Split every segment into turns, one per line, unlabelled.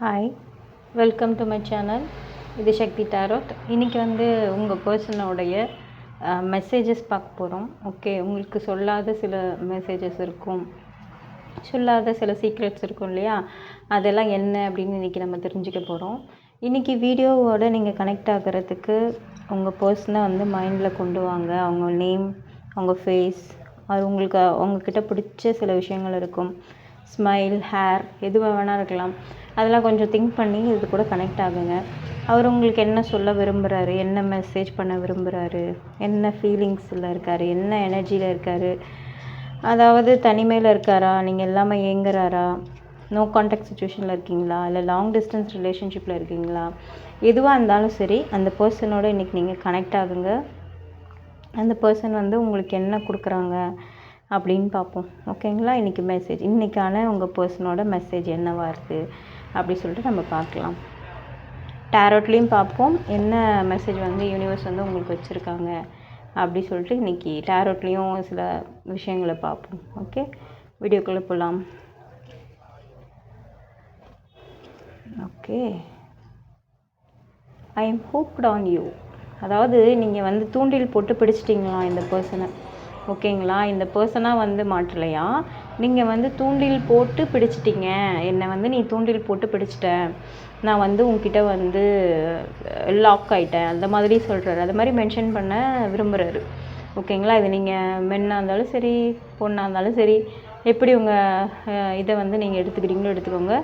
Hi, welcome to my channel. இது சக்தி டாரோட். இன்றைக்கி உங்கள் பர்சனோடைய மெசேஜஸ் பார்க்க போகிறோம். ஓகே, உங்களுக்கு சொல்லாத சில மெசேஜஸ் இருக்கும், சொல்லாத சில சீக்ரெட்ஸ் இருக்கும் இல்லையா, அதெல்லாம் என்ன அப்படின்னு இன்றைக்கி நம்ம தெரிஞ்சுக்க போகிறோம். இன்றைக்கி வீடியோவோட நீங்கள் கனெக்ட் ஆகிறதுக்கு உங்கள் பர்சனை மைண்டில் கொண்டு வாங்க. அவங்க நேம், அவங்க ஃபேஸ், அது உங்களுக்கு அவங்கக்கிட்ட பிடிச்ச சில விஷயங்கள் இருக்கும். ஸ்மைல், ஹேர், எதுவாக வேணால் இருக்கலாம். அதெல்லாம் கொஞ்சம் திங்க் பண்ணி இது கூட கனெக்ட் ஆகுங்க. அவர் உங்களுக்கு என்ன சொல்ல விரும்புகிறாரு, என்ன மெசேஜ் பண்ண விரும்புகிறாரு, என்ன ஃபீலிங்ஸில் இருக்கார், என்ன எனர்ஜியில் இருக்கார், அதாவது தனிமையில் இருக்காரா, நீங்கள் எல்லாமே ஏங்குறாரா, நோ கான்டாக்ட் சுச்சுவேஷனில் இருக்கீங்களா, இல்லை லாங் டிஸ்டன்ஸ் ரிலேஷன்ஷிப்பில் இருக்கீங்களா, எதுவாக இருந்தாலும் சரி அந்த பர்சனோட இன்றைக்கி நீங்கள் கனெக்ட் ஆகுங்க. அந்த பர்சன் உங்களுக்கு என்ன கொடுக்குறாங்க அப்படின்னு பார்ப்போம். ஓகேங்களா? இன்றைக்கி மெசேஜ், இன்றைக்கான உங்கள் பர்சனோட மெசேஜ் என்னவாக இருக்குது அப்படி சொல்லிட்டு நம்ம பார்க்கலாம். டேரோட்லேயும் பார்ப்போம் என்ன மெசேஜ் யூனிவர்ஸ் உங்களுக்கு வச்சுருக்காங்க அப்படி சொல்லிட்டு இன்றைக்கி டேரோட்லேயும் சில விஷயங்களை பார்ப்போம். ஓகே, வீடியோக்குள்ளே போகலாம். Okay, I am hoped on you. அதாவது நீங்கள் தூண்டில் போட்டு பிடிச்சிட்டிங்களா இந்த பர்சனை. ஓகேங்களா? இந்த பர்சனாக மாட்டலையா, நீங்கள் தூண்டில் போட்டு பிடிச்சிட்டிங்க. என்னை நீ தூண்டில் போட்டு பிடிச்சிட்ட, நான் உங்ககிட்ட லாக் ஆகிட்டேன், அந்த மாதிரி சொல்கிறாரு. அது மாதிரி மென்ஷன் பண்ண விரும்புகிறாரு. ஓகேங்களா? இது நீங்கள் மென்னாக இருந்தாலும் சரி, பொண்ணாக இருந்தாலும் சரி, எப்படி உங்கள் இதை நீங்கள் எடுத்துக்கிறீங்களோ எடுத்துக்கோங்க.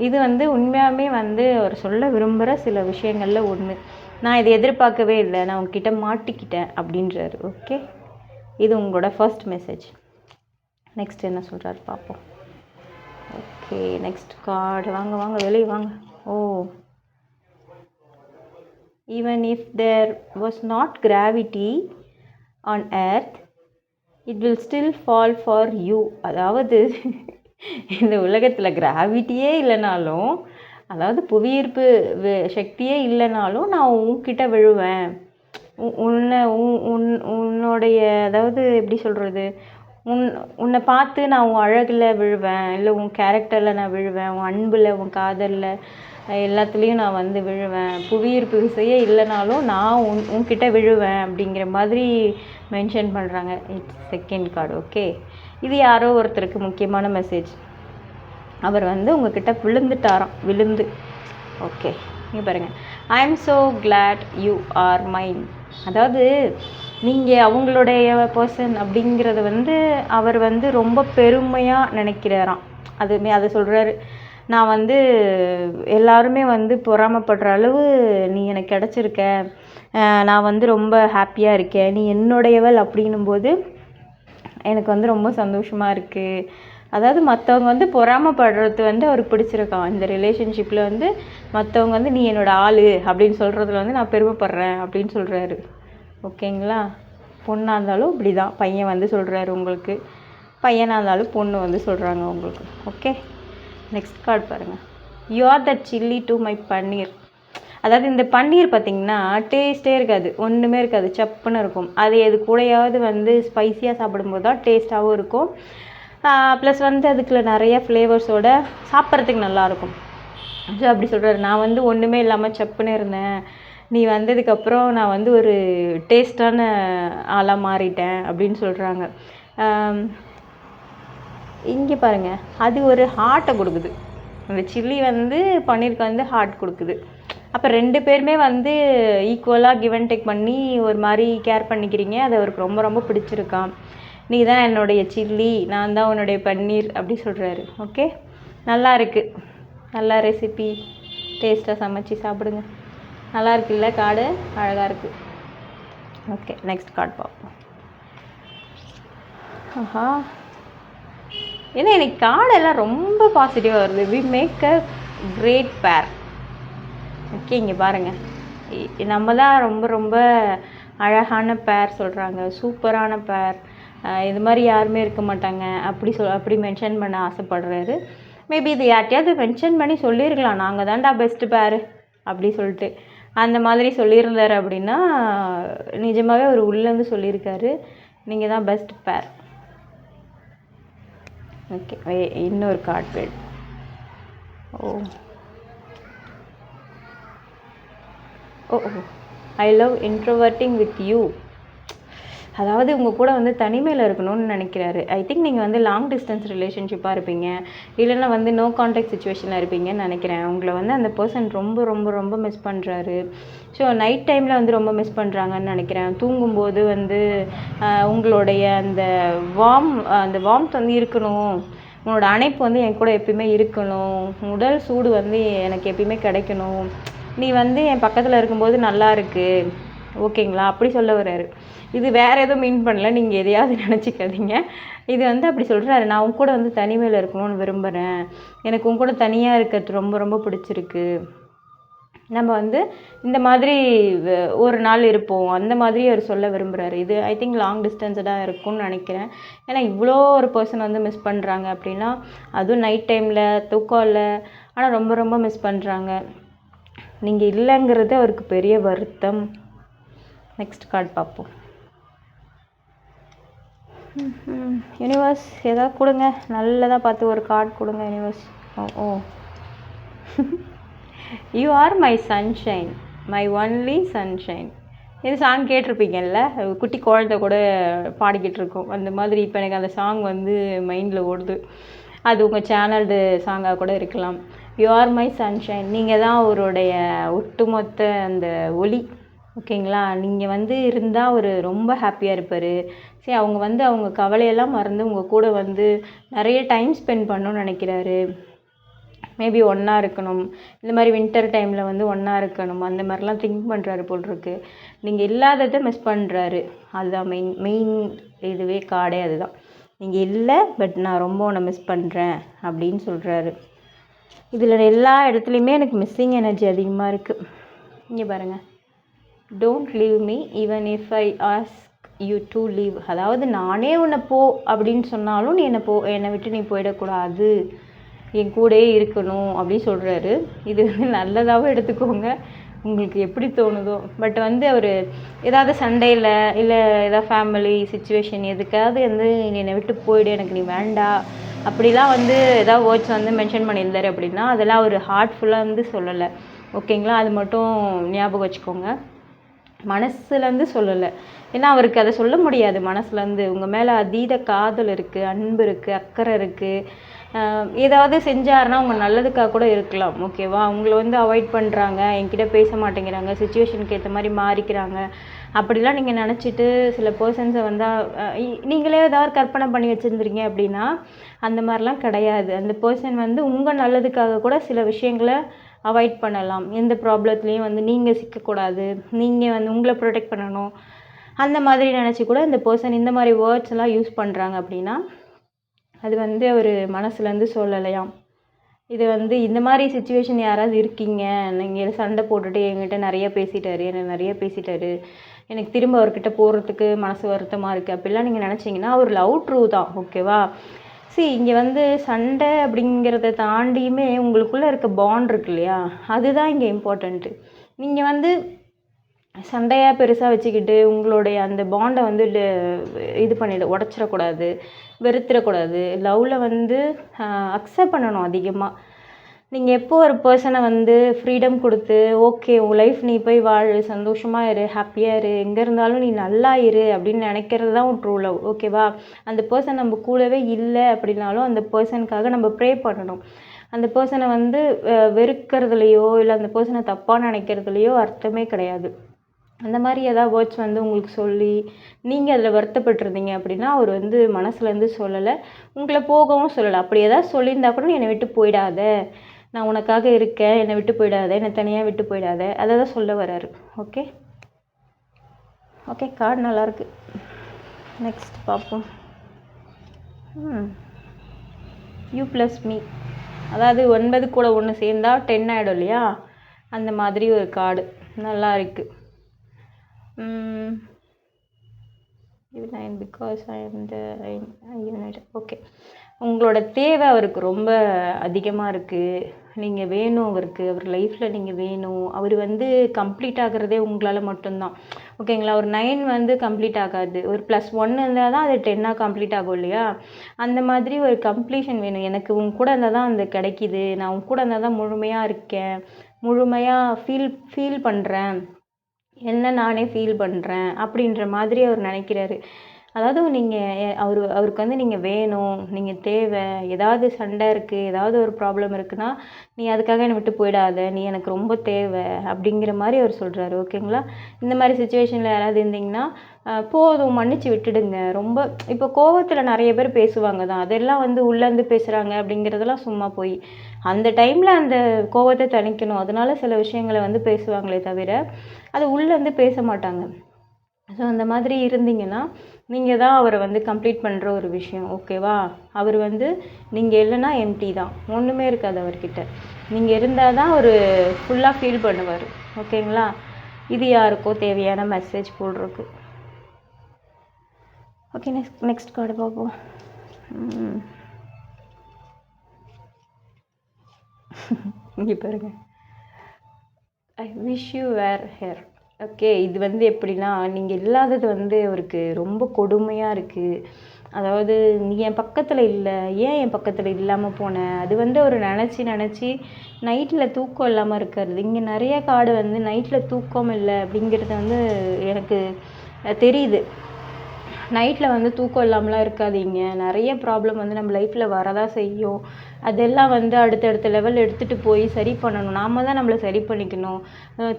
இது உண்மையாகவே அவர் சொல்ல விரும்புகிற சில விஷயங்களில் ஒன்று. நான் இதை எதிர்பார்க்கவே இல்லை, நான் உங்ககிட்ட மாட்டிக்கிட்டேன் அப்படின்றாரு. ஓகே, இது உங்களோட ஃபர்ஸ்ட் மெசேஜ். நெக்ஸ்ட் என்ன சொல்கிறாரு பார்ப்போம். Okay, next card. வாங்க வாங்க வெளியே வாங்க. Oh, even if there was not gravity on earth, it will still fall for you. அதாவது இந்த உலகத்தில் கிராவிட்டியே இல்லைனாலும், அதாவது புவியீர்ப்பு சக்தியே இல்லைனாலும் நான் உன்கிட்ட விழுவேன். உன்னுடைய, அதாவது எப்படி சொல்கிறது, உன்னை பார்த்து நான் உன் அழகில் விழுவேன், இல்லை உன் கேரக்டரில் நான் விழுவேன், உன் அன்பில், உன் காதலில், எல்லாத்துலேயும் நான் விழுவேன். புவியீர்ப்பு விசையே இல்லைனாலும் நான் உன்கிட்ட விழுவேன் அப்படிங்கிற மாதிரி மென்ஷன் பண்ணுறாங்க. It's second card. ஓகே, இது யாரோ ஒருத்தருக்கு முக்கியமான மெசேஜ். அவர் உங்ககிட்ட விழுந்து. ஓகே, இங்கே பாருங்கள். I am so glad you are mine. அதாவது நீங்கள் அவங்களுடைய பர்சன் அப்படிங்கிறத அவர் ரொம்ப பெருமையாக நினைக்கிறாராம். அதை சொல்கிறாரு. நான் எல்லாருமே பொறாமைப்படுற அளவு நீ எனக்கு கிடச்சிருக்க, நான் ரொம்ப ஹாப்பியாக இருக்கேன், நீ என்னுடையவள் அப்படின்னும்போது எனக்கு ரொம்ப சந்தோஷமாக இருக்குது. அதாவது மற்றவங்க பொறாமைப்படுறது அவருக்கு பிடிச்சிருக்கான். இந்த ரிலேஷன்ஷிப்பில் மற்றவங்க நீ என்னோடய ஆள் அப்படின்னு சொல்கிறதுல நான் பெருமைப்படுறேன் அப்படின்னு சொல்கிறாரு. ஓகேங்களா? பொண்ணாக இருந்தாலும் இப்படி தான், பையன் சொல்கிறாரு உங்களுக்கு, பையனாக இருந்தாலும் பொண்ணு சொல்கிறாங்க உங்களுக்கு. ஓகே, நெக்ஸ்ட் கார்டு பாருங்கள். You are the chilli to my paneer. அதாவது இந்த பன்னீர் பார்த்திங்கன்னா டேஸ்ட்டே இருக்காது, ஒன்றுமே இருக்காது, சப்புன்னு இருக்கும். அது எது கூடையாவது ஸ்பைஸியாக சாப்பிடும்போது தான் டேஸ்ட்டாகவும் இருக்கும். ப்ளஸ் அதுக்குள்ள நிறைய ஃப்ளேவர்ஸோட சாப்பிட்றதுக்கு நல்லாயிருக்கும். ஸோ அப்படி சொல்கிறாரு. நான் ஒன்றுமே இல்லாமல் சப்புன்னு இருந்தேன், நீ வந்ததுக்கப்புறம் நான் ஒரு டேஸ்டான ஆளாக மாறிட்டேன் அப்படின்னு சொல்கிறாங்க. இங்கே பாருங்கள், அது ஒரு ஹார்ட்டை கொடுக்குது. அந்த சில்லி பன்னீருக்கு ஹார்ட் கொடுக்குது. அப்போ ரெண்டு பேருமே ஈக்குவலாக கிவ் அண்ட் டேக் பண்ணி ஒரு மாதிரி கேர் பண்ணிக்கிறீங்க. அது அவருக்கு ரொம்ப ரொம்ப பிடிச்சிருக்கான். நீ தான் என்னுடைய சில்லி, நான் தான் உன்னுடைய பன்னீர் அப்படி சொல்கிறாரு. ஓகே, நல்லா இருக்குது, நல்லா ரெசிபி, டேஸ்ட்டாக சமைச்சி சாப்பிடுங்க. நல்லா இருக்குல்ல கார்டு, அழகாக இருக்குது. ஓகே, நெக்ஸ்ட் கார்டு பார்ப்போம். ஆஹா, ஏன்னா எனக்கு கார்டெல்லாம் ரொம்ப பாசிட்டிவாக வருது. வி மேக் அ கிரேட் பேர். ஓகே, இங்கே பாருங்கள், நம்ம தான் ரொம்ப ரொம்ப அழகான பேர் சொல்கிறாங்க, சூப்பரான பேர், இது மாதிரி யாருமே இருக்க மாட்டாங்க அப்படி மென்ஷன் பண்ண ஆசைப்படுறாரு. மேபி இது யார்ட்டையாவது மென்ஷன் பண்ணி சொல்லியிருக்கலாம், நாங்கள் தான்டா பெஸ்ட்டு பேர் அப்படி சொல்லிட்டு. அந்த மாதிரி சொல்லியிருந்தார் அப்படின்னா நிஜமாகவே அவர் உள்ளேருந்து சொல்லியிருக்காரு, நீங்கள் தான் பெஸ்ட் பேர். ஓகே, இன்னொரு கார்டு பேர். ஓ, ஓ ஐ லவ் இன்ட்ரோவர்ட்டிங் வித் யூ. அதாவது உங்கள் கூட வந்து தனிமையில் இருக்கணும்னு நினைக்கிறாரு. ஐ திங்க் நீங்கள் வந்து லாங் டிஸ்டன்ஸ் ரிலேஷன்ஷிப்பாக இருப்பீங்க, இல்லைன்னா வந்து நோ கான்டாக்ட் சுச்சுவேஷனில் இருப்பீங்கன்னு நினைக்கிறேன். உங்களை வந்து அந்த பர்சன் ரொம்ப ரொம்ப ரொம்ப மிஸ் பண்ணுறாரு. ஸோ நைட் டைமில் வந்து ரொம்ப மிஸ் பண்ணுறாங்கன்னு நினைக்கிறேன். தூங்கும்போது வந்து உங்களுடைய அந்த வார்ம்த் வந்து இருக்கணும், உன்னோட அணைப்பு வந்து என் கூட எப்பயுமே இருக்கணும், உடல் சூடு வந்து எனக்கு எப்பயுமே கிடைக்கணும், நீ வந்து என் பக்கத்தில் இருக்கும்போது நல்லா இருக்கு, ஓகேங்களா, அப்படி சொல்ல வர்றாரு. இது வேறு எதுவும் மீன் பண்ணல, நீங்கள் எதையாவது நினச்சிக்காதீங்க. இது வந்து அப்படி சொல்கிறாரு, நான் உன் கூட வந்து தனிமையில் இருக்கணும்னு விரும்புகிறேன், எனக்கு உன் கூட தனியாக இருக்கிறது ரொம்ப ரொம்ப பிடிச்சிருக்கு, நம்ம வந்து இந்த மாதிரி ஒரு நாள் இருப்போம், அந்த மாதிரி அவர் சொல்ல விரும்புகிறாரு. இது ஐ திங்க் லாங் டிஸ்டன்ஸ்டாக இருக்கும்னு நினைக்கிறேன். ஏன்னா இவ்வளோ ஒரு பர்சன் வந்து மிஸ் பண்ணுறாங்க அப்படின்னா, அதுவும் நைட் டைமில் தூக்கம் இல்லை, ஆனால் ரொம்ப ரொம்ப மிஸ் பண்ணுறாங்க. நீங்கள் இல்லைங்கிறது அவருக்கு பெரிய வருத்தம். நெக்ஸ்ட் கார்டு பார்ப்போம். யூனிவர்ஸ் ஏதாவது கொடுங்க, நல்லதாக பார்த்து ஒரு கார்டு கொடுங்க universe. Oh you are my sunshine, my only sunshine. இது சாங் கேட்டிருப்பீங்கல்ல, குட்டி குழந்தை கூட பாடிக்கிட்டு இருக்கோம் அந்த மாதிரி. இப்போ எனக்கு அந்த சாங் வந்து மைண்டில் ஓடுது. அது உங்கள் சேனல்டு சாங்காக கூட இருக்கலாம். யூ ஆர் மை சன்ஷைன், நீங்கள் தான் அவருடைய ஒட்டுமொத்த அந்த ஒளி, ஓகேங்களா. நீங்கள் வந்து இருந்தால் அவர் ரொம்ப ஹாப்பியாக இருப்பார். சரி, அவங்க வந்து அவங்க கவலையெல்லாம் மறந்து உங்கள் கூட வந்து நிறைய டைம் ஸ்பெண்ட் பண்ணணும்னு நினைக்கிறாரு. மேபி ஒன்றா இருக்கணும், இந்த மாதிரி வின்டர் டைமில் வந்து ஒன்றா இருக்கணும், அந்த மாதிரிலாம் திங்க் பண்ணுறாரு போல் இருக்கு. நீங்கள் இல்லாததை மிஸ் பண்ணுறாரு, அதுதான் மெயின் இதுவே கார்டே அதுதான். நீங்கள் இல்லை, பட் நான் ரொம்ப உன்னை மிஸ் பண்ணுறேன் அப்படின்னு சொல்கிறாரு. இதில் எல்லா இடத்துலையுமே எனக்கு மிஸ்ஸிங் எனர்ஜி அதிகமாக இருக்குது. இங்கே பாருங்கள், don't leave me even if I ask you to leave. அதாவது நானே உன்னை போ அப்படின்னு சொன்னாலும் நீ என்னை விட்டு நீ போயிடக்கூடாது, என் கூடயே இருக்கணும் அப்படின்னு சொல்கிறாரு. இது வந்து நல்லதாகவும் எடுத்துக்கோங்க, உங்களுக்கு எப்படி தோணுதோ. பட் வந்து அவர் ஏதாவது சண்டையில் இல்லை ஏதாவது ஃபேமிலி சுச்சுவேஷன் எதுக்காவது வந்து என்னை விட்டு போயிடு, எனக்கு நீ வேண்டாம் அப்படிலாம் வந்து ஏதாவது வேர்ட்ஸ் வந்து மென்ஷன் பண்ணியிருந்தாரு அப்படின்னா அதெல்லாம் அவர் ஹார்ட்ஃபுல்லாக வந்து சொல்லலை, ஓகேங்களா. அது மட்டும் ஞாபகம் வச்சுக்கோங்க. மனசுலேருந்து சொல்லலை, ஏன்னா அவருக்கு அதை சொல்ல முடியாது மனசுலேருந்து. உங்கள் மேலே அதீத காதல் இருக்குது, அன்பு இருக்குது, அக்கறை இருக்குது. ஏதாவது செஞ்சாருன்னா உங்கள் நல்லதுக்காக கூட இருக்கலாம், ஓகேவா. உங்களை வந்து அவாய்ட் பண்ணுறாங்க, என்கிட்ட பேச மாட்டேங்கிறாங்க, சுச்சுவேஷனுக்கு ஏற்ற மாதிரி மாறிக்கிறாங்க அப்படிலாம் நீங்கள் நினச்சிட்டு சில பர்சன்ஸை வந்து நீங்களே ஏதாவது கற்பனை பண்ணி வச்சுருந்துறீங்க அப்படின்னா அந்த மாதிரிலாம் கிடையாது. அந்த பர்சன் வந்து உங்கள் நல்லதுக்காக கூட சில விஷயங்களை அவாய்ட் பண்ணலாம். எந்த ப்ராப்ளத்துலேயும் வந்து நீங்கள் சிக்கக்கூடாது, நீங்கள் வந்து உங்களை ப்ரொடெக்ட் பண்ணணும், அந்த மாதிரி நினச்சி கூட இந்த பர்சன் இந்த மாதிரி வேர்ட்ஸ் எல்லாம் யூஸ் பண்ணுறாங்க அப்படின்னா அது வந்து அவர் மனசுலேருந்து சொல்லலையாம். இது வந்து இந்த மாதிரி சுச்சுவேஷன் யாராவது இருக்கீங்க, நீங்கள் சண்டை போட்டுட்டு என்கிட்ட நிறைய பேசிட்டாரு, என்னை நிறைய பேசிட்டாரு, எனக்கு திரும்ப அவர்கிட்ட போகிறதுக்கு மனசு வருத்தமாக இருக்குது அப்படிலாம் நீங்கள் நினச்சிங்கன்னா அவர் லவ் ட்ரூ தான், ஓகேவா. இங்கே வந்து சண்டை அப்படிங்கிறத தாண்டியுமே உங்களுக்குள்ளே இருக்க பாண்ட் இருக்கு இல்லையா, அதுதான் இங்கே இம்பார்ட்டண்ட்டு. நீங்கள் வந்து சண்டையாக பெருசாக வச்சுக்கிட்டு உங்களுடைய அந்த பாண்டை வந்து இது உடச்சிடக்கூடாது, வெறுத்துடக்கூடாது. லவ்வில் வந்து அக்செப்ட் பண்ணணும் அதிகமாக. நீங்கள் எப்போ ஒரு பர்சனை வந்து ஃப்ரீடம் கொடுத்து ஓகே உன் லைஃப் நீ போய் வாழு, சந்தோஷமாக இரு, ஹாப்பியாக இரு, எங்கே இருந்தாலும் நீ நல்லா இரு அப்படின்னு நினைக்கிறது தான் ட்ரூ லவ், ஓகேவா. அந்த பர்சன் நம்ம கூடவே இல்லை அப்படின்னாலும் அந்த பர்சனுக்காக நம்ம ப்ரே பண்ணணும். அந்த பர்சனை வந்து வெறுக்கிறதுலையோ இல்லை அந்த பர்சனை தப்பாக நினைக்கிறதுலையோ அர்த்தமே கிடையாது. அந்த மாதிரி ஏதாவது வேர்ட்ஸ் வந்து உங்களுக்கு சொல்லி நீங்கள் அதில் வருத்தப்பட்டிருந்தீங்க அப்படின்னா அவர் வந்து மனசுலேருந்து சொல்லலை, உங்களை போகவும் சொல்லலை. அப்படி ஏதாவது சொல்லியிருந்தா கூட என்னை விட்டு போயிடாத, நான் உனக்காக இருக்கேன், என்னை விட்டு போயிடாத, என்னை தனியாக விட்டு போயிடாத, அதை தான் சொல்ல வர்றாரு. ஓகே ஓகே, கார்டு நல்லாயிருக்கு. நெக்ஸ்ட் பார்ப்போம். யூ ப்ளஸ் மீ, அதாவது 9 கூட 1 சேர்ந்தா 10 ஆகிடும் இல்லையா, அந்த மாதிரி ஒரு கார்டு நல்லா இருக்குது. Because I am the united. Okay, உங்களோட தேவை அவருக்கு ரொம்ப அதிகமாக இருக்குது, நீங்கள் வேணும் அவருக்கு, அவர் லைஃப்பில் நீங்கள் வேணும். அவர் வந்து கம்ப்ளீட் ஆகிறதே உங்களால் மட்டும்தான், ஓகேங்களா. ஒரு 9 வந்து கம்ப்ளீட் ஆகாது, ஒரு +1 இருந்தால் தான் அது 10ஆக கம்ப்ளீட் ஆகும் இல்லையா. அந்த மாதிரி ஒரு கம்ப்ளீஷன் வேணும். எனக்கு உங்க கூட இருந்தால் தான் அந்த கிடைக்கிது, நான் உங்க கூட இருந்தால் தான் முழுமையாக இருக்கேன், முழுமையாக ஃபீல் பண்ணுறேன், என்ன நானே ஃபீல் பண்ணுறேன் அப்படின்ற மாதிரி அவர் நினைக்கிறாரு. அதாவது நீங்கள் அவருக்கு வந்து நீங்கள் வேணும், நீங்கள் தேவை, ஏதாவது சண்டை இருக்குது, ஏதாவது ஒரு ப்ராப்ளம் இருக்குன்னா, நீ அதுக்காக என்னை விட்டு போயிடாத, நீ எனக்கு ரொம்ப தேவை அப்படிங்கிற மாதிரி அவர் சொல்கிறாரு. ஓகேங்களா? இந்த மாதிரி சுச்சுவேஷனில் யாராவது இருந்தீங்கன்னா போதும் மன்னிச்சு விட்டுடுங்க. ரொம்ப இப்போ கோவத்தில் நிறைய பேர் பேசுவாங்க தான், அதெல்லாம் வந்து உள்ளேருந்து பேசுகிறாங்க அப்படிங்கிறதெல்லாம் சும்மா போய் அந்த டைமில் அந்த கோவத்தை தணிக்கணும், அதனால சில விஷயங்களை வந்து பேசுவாங்களே தவிர அது உள்ளேருந்து பேச மாட்டாங்க. ஸோ அந்த மாதிரி இருந்தீங்கன்னா நீங்கள் தான் அவரை வந்து கம்ப்ளீட் பண்ணுற ஒரு விஷயம். ஓகேவா? அவர் வந்து நீங்கள் இல்லைன்னா எம்டி தான், ஒன்றுமே இருக்காது அவர்கிட்ட. நீங்கள் இருந்தால் தான் அவர் ஃபுல்லாக ஃபீல் பண்ணுவார். ஓகேங்களா? இது யாருக்கோ தேவையான மெசேஜ் போடுறதுக்கு. ஓகே, நெக்ஸ்ட் கார்டு பார்ப்போம். இங்கே பாருங்க, I wish you were here. Okay, இது வந்து எப்படின்னா, நீங்கள் இல்லாதது வந்து அவருக்கு ரொம்ப கொடுமையாக இருக்குது. அதாவது நீ என் பக்கத்தில் இல்லை, ஏன் என் பக்கத்தில் இல்லாமல் போனேன், அது வந்து அவர் நினச்சி நைட்டில் தூக்கம் இல்லாமல் இருக்கிறது. இங்கே நிறைய கார்டு வந்து நைட்டில் தூக்கம் இல்லை அப்படிங்கிறது வந்து எனக்கு தெரியுது. நைட்டில் வந்து தூக்கம் இல்லாமலாம் இருக்காதீங்க. நிறைய ப்ராப்ளம் வந்து நம்ம லைஃப்பில் வரதான் செய்யும். அதெல்லாம் வந்து அடுத்தடுத்த லெவல் எடுத்துகிட்டு போய் சரி பண்ணணும். நாம் தான் நம்மளை சரி பண்ணிக்கணும்.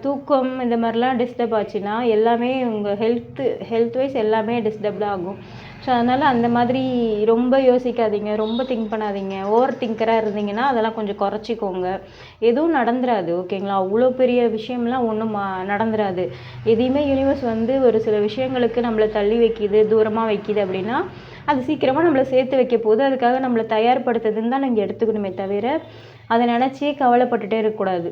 தூக்கம் இந்த மாதிரிலாம் டிஸ்டர்ப் ஆச்சுன்னா எல்லாமே உங்கள் ஹெல்த் வைஸ் எல்லாமே டிஸ்டர்ப் தான் ஆகும். ஸோ அதனால் அந்த மாதிரி ரொம்ப யோசிக்காதீங்க, ரொம்ப திங்க் பண்ணாதீங்க. ஓவர் திங்கராக இருந்தீங்கன்னா அதெல்லாம் கொஞ்சம் குறைச்சிக்கோங்க. எதுவும் நடந்துராது. ஓகேங்களா? அவ்வளோ பெரிய விஷயம்லாம் ஒன்றும் நடந்துராது. எதையுமே யூனிவர்ஸ் வந்து ஒரு சில விஷயங்களுக்கு நம்மளை தள்ளி வைக்கிது, தூரமாக வைக்கிது அப்படின்னா அது சீக்கிரமாக நம்மளை சேர்த்து வைக்க போகுது. அதுக்காக நம்மளை தயார்படுத்துதுன்னு தான் நீங்கள் எடுத்துக்கணுமே தவிர அதை நினச்சி கவலைப்பட்டுட்டே இருக்கக்கூடாது.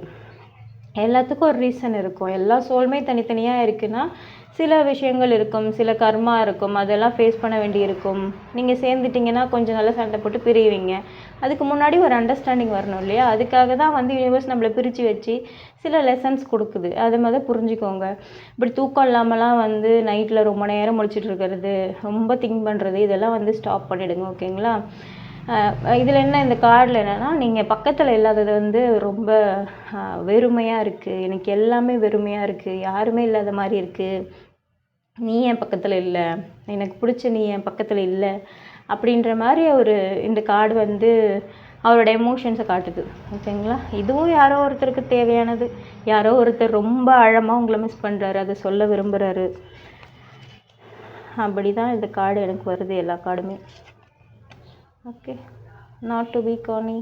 எல்லாத்துக்கும் ஒரு ரீசன் இருக்கும். எல்லா சோலுமே தனித்தனியாக இருக்குன்னா சில விஷயங்கள் இருக்கும், சில கர்மா இருக்கும், அதெல்லாம் ஃபேஸ் பண்ண வேண்டி இருக்கும். நீங்கள் சேர்ந்துட்டிங்கன்னா கொஞ்சம் நல்லா சண்டை போட்டு பிரியுவீங்க. அதுக்கு முன்னாடி ஒரு அண்டர்ஸ்டாண்டிங் வரணும் இல்லையா? அதுக்காக தான் வந்து யூனிவர்ஸ் நம்மளை பிரித்து வச்சு சில லெசன்ஸ் கொடுக்குது. அதை மாதிரி புரிஞ்சுக்கோங்க. இப்படி தூக்கம் இல்லாமலாம் வந்து நைட்டில் ரொம்ப நேரம் முழிச்சிட்டு இருக்கிறது, ரொம்ப திங்க் பண்ணுறது, இதெல்லாம் வந்து ஸ்டாப் பண்ணிவிடுங்க. ஓகேங்களா? இதில் என்ன, இந்த கார்டில் என்னென்னா, நீங்கள் பக்கத்தில் இல்லாதது வந்து ரொம்ப வெறுமையாக இருக்குது, எனக்கு எல்லாமே வெறுமையாக இருக்குது, யாருமே இல்லாத மாதிரி இருக்குது, நீ என் பக்கத்தில் இல்லை, எனக்கு பிடிச்ச நீ என் பக்கத்தில் இல்லை அப்படின்ற மாதிரி இந்த கார்டு வந்து அவரோட எமோஷன்ஸை காட்டுது. ஓகேங்களா? இதுவும் யாரோ ஒருத்தருக்கு தேவையானது. யாரோ ஒருத்தர் ரொம்ப ஆழமாக உங்களை மிஸ் பண்ணுறாரு, அதை சொல்ல விரும்புகிறாரு. அப்படி தான் இந்த கார்டு எனக்கு வருது, எல்லா கார்டுமே. Okay, not to be corny,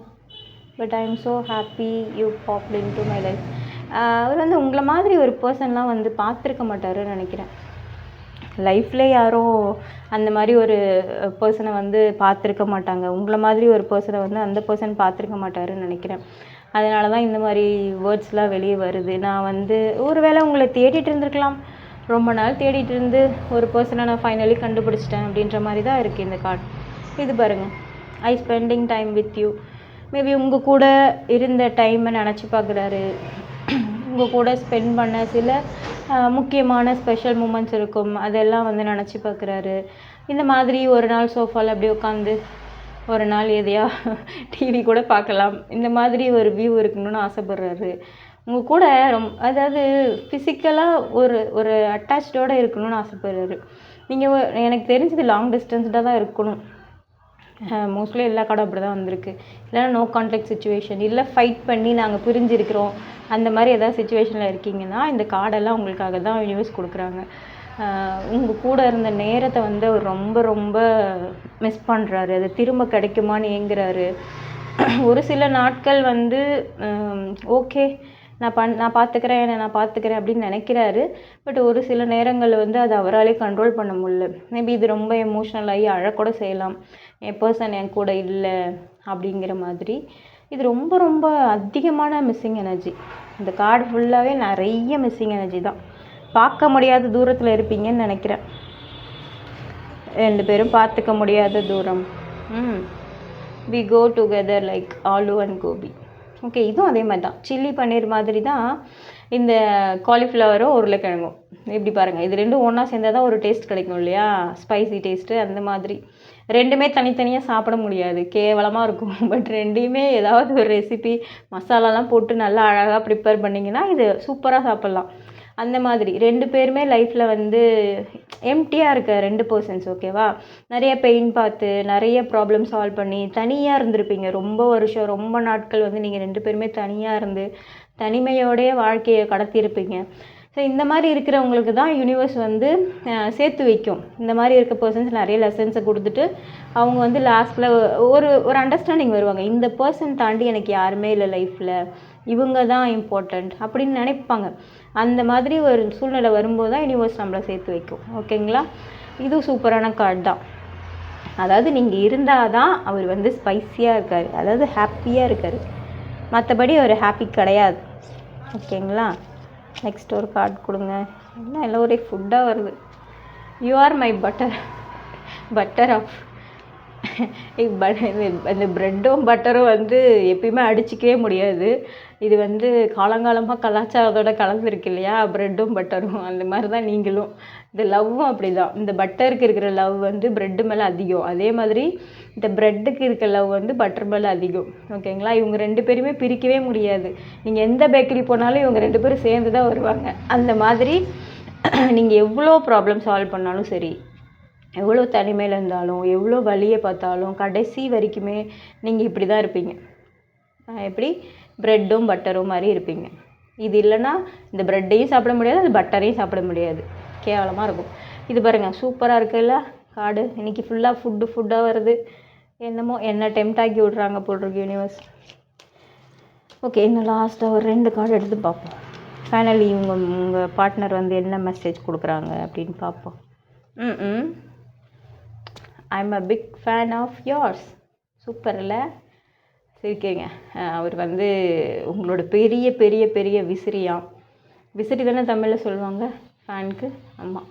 but I am so happy you popped into my life. அவர் வந்து உங்களை மாதிரி ஒரு பர்சன்லாம் வந்து பார்த்துருக்க மாட்டாருன்னு நினைக்கிறேன். லைஃப்பில் யாரும் அந்த மாதிரி ஒரு பர்சனை வந்து பார்த்துருக்க மாட்டாங்க. உங்களை மாதிரி ஒரு பர்சனை வந்து அந்த பர்சன் பார்த்துருக்க மாட்டாருன்னு நினைக்கிறேன். அதனால தான் இந்த மாதிரி வேர்ட்ஸ்லாம் வெளியே வருது. நான் வந்து ஒரு வேளை உங்களை தேடிட்டு இருந்திருக்கலாம், ரொம்ப நாள் தேடிட்டு இருந்து ஒரு பர்சனை நான் ஃபைனலி கண்டுபிடிச்சிட்டேன் அப்படின்ற மாதிரி தான் இருக்குது இந்த கார்டு. இது பாருங்கள், I spending time with you. Maybe உங்கள் கூட இருந்த டைமை நினச்சி பார்க்குறாரு. உங்கள் கூட ஸ்பெண்ட் பண்ண சில முக்கியமான ஸ்பெஷல் மூமெண்ட்ஸ் இருக்கும், அதெல்லாம் வந்து நினச்சி பார்க்குறாரு. இந்த மாதிரி ஒரு நாள் சோஃபாவில் அப்படியே உட்காந்து ஒரு நாள் எதையா டிவி கூட பார்க்கலாம், இந்த மாதிரி ஒரு வியூ இருக்கணும்னு ஆசைப்பட்றாரு. உங்கள் கூட அதாவது ஃபிசிக்கலாக ஒரு அட்டாச்சோடு இருக்கணும்னு ஆசைப்படுறாரு. நீங்கள் எனக்கு தெரிஞ்சது லாங் டிஸ்டன்ஸ்டாக தான் இருக்கணும். மோஸ்ட்லி எல்லா கார்டும் அப்படி தான் வந்திருக்கு. இல்லைனா நோ கான்டாக்ட் சுச்சுவேஷன், இல்லை ஃபைட் பண்ணி நாங்கள் பிரிஞ்சிருக்கிறோம், அந்த மாதிரி ஏதாவது சுச்சுவேஷனில் இருக்கீங்கன்னா இந்த கார்டெல்லாம் உங்களுக்காக தான் யூனிவர்ஸ் கொடுக்குறாங்க. உங்கள் கூட இருந்த நேரத்தை வந்து அவர் ரொம்ப ரொம்ப மிஸ் பண்ணுறாரு. அது திரும்ப கிடைக்குமான்னு ஏங்குறாரு. ஒரு சில நாட்கள் வந்து ஓகே நான் பார்த்துக்கிறேன், நான் பார்த்துக்கிறேன் அப்படின்னு நினைக்கிறாரு. பட் ஒரு சில நேரங்களில் வந்து அது அவராலே கண்ட்ரோல் பண்ண முடியல. மேபி இது ரொம்ப எமோஷ்னல் ஆகி அழக்கூட செய்யலாம், என் பர்சன் என் கூட இல்லை அப்படிங்கிற மாதிரி. இது ரொம்ப ரொம்ப அதிகமான மிஸ்ஸிங் எனர்ஜி. இந்த கார்டு ஃபுல்லாகவே நிறைய மிஸ்ஸிங் எனர்ஜி தான். பார்க்க முடியாத தூரத்தில் இருப்பீங்கன்னு நினைக்கிறேன். 2 பேரும் பார்த்துக்க முடியாத தூரம். We go together like aloo and gobi. Okay, இதுவும் அதே மாதிரி தான். சில்லி பன்னீர் மாதிரி தான் இந்த காலிஃப்ளவரும் உருளைக்கிழங்கும். எப்படி பாருங்கள், இது ரெண்டும் ஒன்றா சேர்ந்தால் தான் ஒரு டேஸ்ட் கிடைக்கும் இல்லையா? Spicy taste. அந்த மாதிரி ரெண்டுமே தனித்தனியாக சாப்பிட முடியாது, கேவலமாக இருக்கும். பட் ரெண்டையுமே ஏதாவது ஒரு ரெசிபி மசாலாலாம் போட்டு நல்லா அழகாக ப்ரிப்பேர் பண்ணிங்கன்னா இது சூப்பராக சாப்பிட்லாம். அந்த மாதிரி 2 பேருமே லைஃப்பில் வந்து எம்டியாக இருக்க 2 பர்சன்ஸ். ஓகேவா? நிறைய பெயின் பார்த்து நிறைய ப்ராப்ளம் சால்வ் பண்ணி தனியாக இருந்திருப்பீங்க. ரொம்ப வருஷம் ரொம்ப நாட்கள் வந்து நீங்கள் 2 பேருமே தனியாக இருந்து தனிமையோடைய வாழ்க்கையை கடத்தியிருப்பீங்க. ஸோ இந்த மாதிரி இருக்கிறவங்களுக்கு தான் யூனிவர்ஸ் வந்து சேர்த்து வைக்கும். இந்த மாதிரி இருக்க பர்சன்ஸ் நிறைய லெசன்ஸை கொடுத்துட்டு அவங்க வந்து லாஸ்ட்டில் ஒரு அண்டர்ஸ்டாண்டிங் வருவாங்க. இந்த பர்சன் தாண்டி எனக்கு யாருமே இல்லை லைஃப்பில், இவங்க தான் இம்பார்ட்டண்ட் அப்படின்னு நினைப்பாங்க. அந்த மாதிரி ஒரு சூழ்நிலை வரும்போது தான் யூனிவர்ஸ் நம்மளை சேர்த்து வைக்கும். ஓகேங்களா? இது சூப்பரான கார்டு தான். அதாவது நீங்கள் இருந்தால் தான் அவர் வந்து ஸ்பைஸியாக இருக்கார், அதாவது ஹாப்பியாக இருக்கார். மற்றபடி அவர் ஹாப்பி கிடையாது. ஓகேங்களா? நெக்ஸ்ட் ஒரு கார்டு கொடுங்க. என்ன எல்லாம் ஒரே ஃபுட்டாக வருது. You are my butter of இந்த ப்ரெட்டும் பட்டரும் வந்து எப்பயுமே அடிச்சிக்கவே முடியாது. இது வந்து காலங்காலமாக கலாச்சாரத்தோட கலந்துருக்கு இல்லையா, ப்ரெட்டும் பட்டரும். அந்த மாதிரி தான் நீங்களும். இந்த லவ்வும் அப்படி தான். இந்த பட்டருக்கு இருக்கிற லவ் வந்து ப்ரெட்டு மேலே அதிகம். அதே மாதிரி இந்த ப்ரெட்டுக்கு இருக்க லவ் வந்து பட்டர் மேலே அதிகம். ஓகேங்களா? இவங்க 2 பேருமே பிரிக்கவே முடியாது. நீங்கள் எந்த பேக்கரி போனாலும் இவங்க 2 பேரும் சேர்ந்து தான் வருவாங்க. அந்த மாதிரி நீங்கள் எவ்வளோ ப்ராப்ளம் சால்வ் பண்ணாலும் சரி, எவ்வளோ தனிமையில் இருந்தாலும், எவ்வளோ வலியை பார்த்தாலும், கடைசி வரைக்குமே நீங்கள் இப்படி தான் இருப்பீங்க. எப்படி? ப்ரெட்டும் பட்டரும் மாதிரி இருப்பீங்க. இது இல்லைன்னா இந்த ப்ரெட்டையும் சாப்பிட முடியாது, அது பட்டரையும் சாப்பிட முடியாது. கேவலமாக இருக்கும். இது பாருங்கள், சூப்பராக இருக்குல்ல கார்டு. இன்றைக்கி ஃபுல்லாக ஃபுட்டாக வருது. என்னமோ என்ன டெம்ட் ஆக்கி விட்றாங்க போட்டிருக்கு யூனிவர்ஸ். ஓகே, இன்னும் லாஸ்ட்டாக ஒரு 2 கார்டு எடுத்து பார்ப்போம். ஃபைனலி உங்கள் பார்ட்னர் வந்து என்ன மெசேஜ் கொடுக்குறாங்க அப்படின்னு பார்ப்போம். I'm a big fan of yours. Super இல்லை? சரிக்கேங்க. அவர் வந்து உங்களோட பெரிய பெரிய பெரிய விசிறியாம். விசிறி தானே தமிழில் சொல்லுவாங்க ஃபேனுக்கு? ஆமாம்.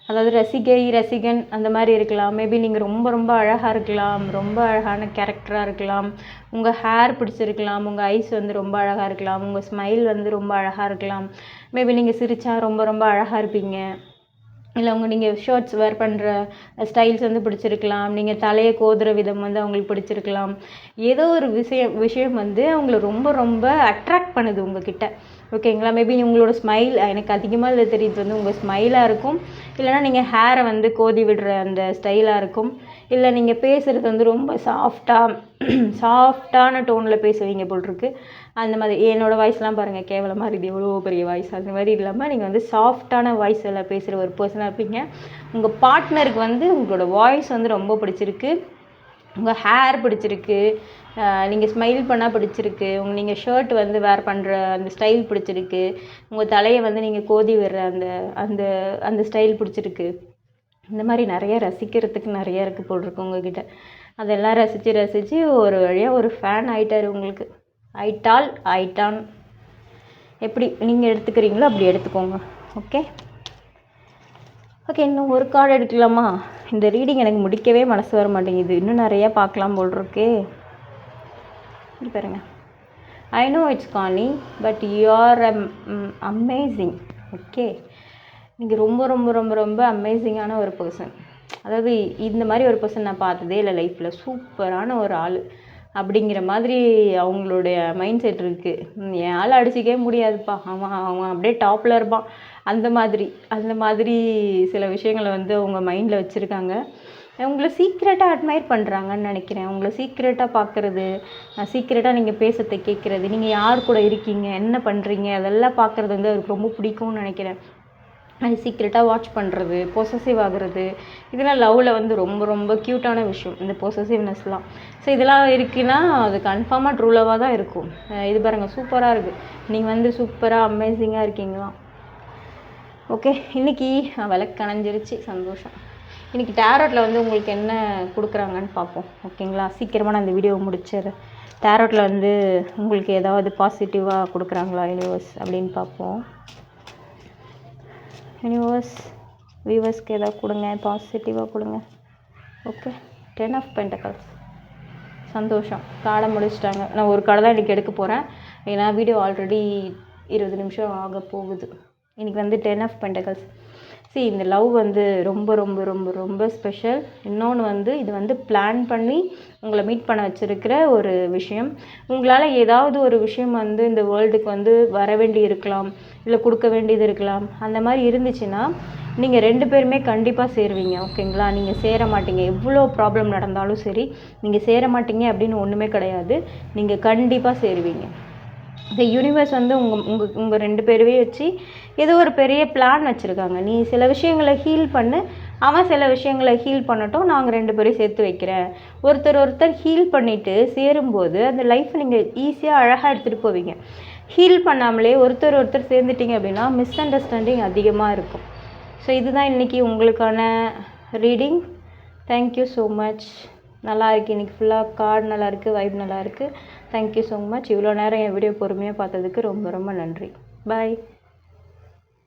அதாவது ரசிகன் அந்த மாதிரி இருக்கலாம். மேபி நீங்கள் ரொம்ப ரொம்ப அழகாக இருக்கலாம், ரொம்ப அழகான கேரக்டராக இருக்கலாம், உங்கள் ஹேர் பிடிச்சிருக்கலாம், உங்கள் ஐஸ் வந்து ரொம்ப அழகாக இருக்கலாம், உங்கள் ஸ்மைல் வந்து ரொம்ப அழகாக இருக்கலாம். மேபி நீங்கள் சிரித்தா ரொம்ப ரொம்ப அழகாக இருப்பீங்க. இல்லை நீங்கள் ஷர்ட்ஸ் வேர் பண்ணுற ஸ்டைல்ஸ் வந்து பிடிச்சிருக்கலாம், நீங்கள் தலையை கோதுற விதம் வந்து அவங்களுக்கு பிடிச்சிருக்கலாம். ஏதோ ஒரு விஷயம் வந்து அவங்கள ரொம்ப ரொம்ப அட்ராக்ட் பண்ணுது உங்ககிட்ட. ஓகேங்களா? மேபி உங்களோட ஸ்மைல், எனக்கு அதிகமாக இதில் தெரியுது வந்து உங்கள் ஸ்மைலாக இருக்கும், இல்லைனா நீங்கள் ஹேரை வந்து கோதி விடுற அந்த ஸ்டைலாக இருக்கும், இல்லை நீங்கள் பேசுகிறது வந்து ரொம்ப சாஃப்டான டோனில் பேசுவீங்க போட்டிருக்கு. அந்த மாதிரி என்னோடய வாய்ஸ்லாம் பாருங்கள் கேவலமாக இருக்குது, எவ்வளோ பெரிய வாய்ஸ். அந்த மாதிரி இல்லாமல் நீங்கள் வந்து சாஃப்டான வாய்ஸில் பேசுகிற ஒரு பர்சனாக இருப்பீங்க. உங்கள் பார்ட்னருக்கு வந்து உங்களோட வாய்ஸ் வந்து ரொம்ப பிடிச்சிருக்கு, உங்கள் ஹேர் பிடிச்சிருக்கு, நீங்கள் ஸ்மைல் பண்ணால் பிடிச்சிருக்கு, நீங்கள் ஷர்ட் வந்து வேர் பண்ணுற அந்த ஸ்டைல் பிடிச்சிருக்கு, உங்கள் தலையை வந்து நீங்கள் கோதி விடுற அந்த அந்த அந்த ஸ்டைல் பிடிச்சிருக்கு. இந்த மாதிரி நிறைய ரசிக்கிறதுக்கு நிறைய இருக்குது போட்டிருக்கு உங்ககிட்ட. அதெல்லாம் ரசித்து ஒரு வழியாக ஒரு ஃபேன் ஆகிட்டார் உங்களுக்கு. ஆயிட்டான். எப்படி நீங்கள் எடுத்துக்கிறீங்களோ அப்படி எடுத்துக்கோங்க. ஓகே, இன்னும் ஒரு கார்டு எடுக்கலாமா? இந்த ரீடிங் எனக்கு முடிக்கவே மனசு வர மாட்டேங்குது. இன்னும் நிறையா பார்க்கலாம் போல் இருக்கே. இப்படி பாருங்க. I know it's corny, but you are amazing. Okay, நீங்கள் ரொம்ப ரொம்ப ரொம்ப ரொம்ப அமேசிங்கான ஒரு பர்சன். அதாவது இந்த மாதிரி ஒரு பர்சன் நான் பார்த்ததே இல்லை லைஃப்பில். சூப்பரான ஒரு ஆள் அப்படிங்கிற மாதிரி அவங்களுடைய மைண்ட் செட் இருக்குது. என் ஆள் அடிச்சிக்கவே முடியாதுப்பா, அவன் அப்படியே டாப்பில் இருப்பான். அந்த மாதிரி சில விஷயங்களை வந்து அவங்க மைண்டில் வச்சுருக்காங்க. உங்களை சீக்ரெட்டாக அட்மையர் பண்ணுறாங்கன்னு நினைக்கிறேன். உங்களை சீக்ரெட்டாக பார்க்குறது, சீக்ரெட்டாக நீங்கள் பேசுறதை கேட்குறது, நீங்கள் யார் கூட இருக்கீங்க, என்ன பண்ணுறீங்க, அதெல்லாம் பார்க்குறது வந்து அவருக்கு ரொம்ப பிடிக்கும்னு நினைக்கிறேன். அது சீக்ரெட்டாக வாட்ச் பண்ணுறது, பொசசிவ் ஆகுறது, இதெல்லாம் லவ்வில் வந்து ரொம்ப ரொம்ப க்யூட்டான விஷயம், இந்த பொசசிவ்னஸ்லாம். ஸோ இதெல்லாம் இருக்குன்னா அது கன்ஃபார்மாக ட்ரூ லவ்வாக தான் இருக்கும். இது பாருங்கள், சூப்பராக இருக்குது. நீங்கள் வந்து சூப்பராக அமேசிங்காக இருக்கீங்களா? ஓகே, இன்றைக்கி விளக்கு அணைஞ்சிருச்சு, சந்தோஷம். இன்றைக்கி டேரோட்டில் வந்து உங்களுக்கு என்ன கொடுக்குறாங்கன்னு பார்ப்போம். ஓகேங்களா? சீக்கிரமாக நான் இந்த வீடியோவை முடிச்சிடுறேன். டேரோட்டில் வந்து உங்களுக்கு ஏதாவது பாசிட்டிவாக கொடுக்குறாங்களா யூனிவர்ஸ் அப்படின்னு பார்ப்போம். யூனிவர்ஸ் வியூவர்ஸ்க்கு ஏதாவது கொடுங்க, பாசிட்டிவாக கொடுங்க. Okay, 10 of pentacles. சந்தோஷம், காடை முடிச்சிட்டாங்க. நான் ஒரு கடை தான் இன்றைக்கி எடுக்க போகிறேன், ஏன்னா வீடியோ ஆல்ரெடி 20 நிமிஷம் ஆக போகுது. இன்றைக்கி வந்து 10 ஆஃப் பென்டக்கல்ஸ். இந்த லவ் வந்து ரொம்ப ரொம்ப ரொம்ப ரொம்ப ஸ்பெஷல். இன்னொன்று வந்து இது வந்து பிளான் பண்ணி உங்களை மீட் பண்ண வச்சுருக்கிற ஒரு விஷயம். உங்களால் ஏதாவது ஒரு விஷயம் வந்து இந்த வேர்ல்டுக்கு வந்து வர வேண்டி இருக்கலாம், இல்லை கொடுக்க வேண்டியது இருக்கலாம். அந்த மாதிரி இருந்துச்சுன்னா நீங்கள் 2 பேருமே கண்டிப்பாக சேருவீங்க. ஓகேங்களா? நீங்கள் சேர மாட்டீங்க. எவ்வளோ ப்ராப்ளம் நடந்தாலும் சரி, நீங்கள் சேர மாட்டீங்க அப்படின்னு ஒன்றுமே கிடையாது. நீங்கள் கண்டிப்பாக சேருவீங்க. இந்த யூனிவர்ஸ் வந்து உங்கள் 2 பேரையே வச்சு ஏதோ ஒரு பெரிய பிளான் வச்சுருக்காங்க. நீ சில விஷயங்களை ஹீல் பண்ணு, அவன் சில விஷயங்களை ஹீல் பண்ணட்டும், நாங்கள் 2 பேரையும் சேர்த்து வைக்கிறேன். ஒருத்தர் ஹீல் பண்ணிவிட்டு சேரும்போது அந்த லைஃப்பை நீங்கள் ஈஸியாக அழகாக எடுத்துகிட்டு போவீங்க. ஹீல் பண்ணாமலே ஒருத்தர் சேர்ந்துட்டிங்க அப்படின்னா மிஸ் அண்டர்ஸ்டாண்டிங் அதிகமாக இருக்கும். இதுதான் இன்றைக்கி உங்களுக்கான ரீடிங். Thank you so much. நல்லா இருக்குது. இன்றைக்கி ஃபுல்லாக கார்டு நல்லாயிருக்கு, வைப் நல்லாயிருக்கு. Thank you so much. இவ்வளோ நேரம் என் வீடியோ பொறுமையாக பார்த்ததுக்கு ரொம்ப ரொம்ப நன்றி. பாய்.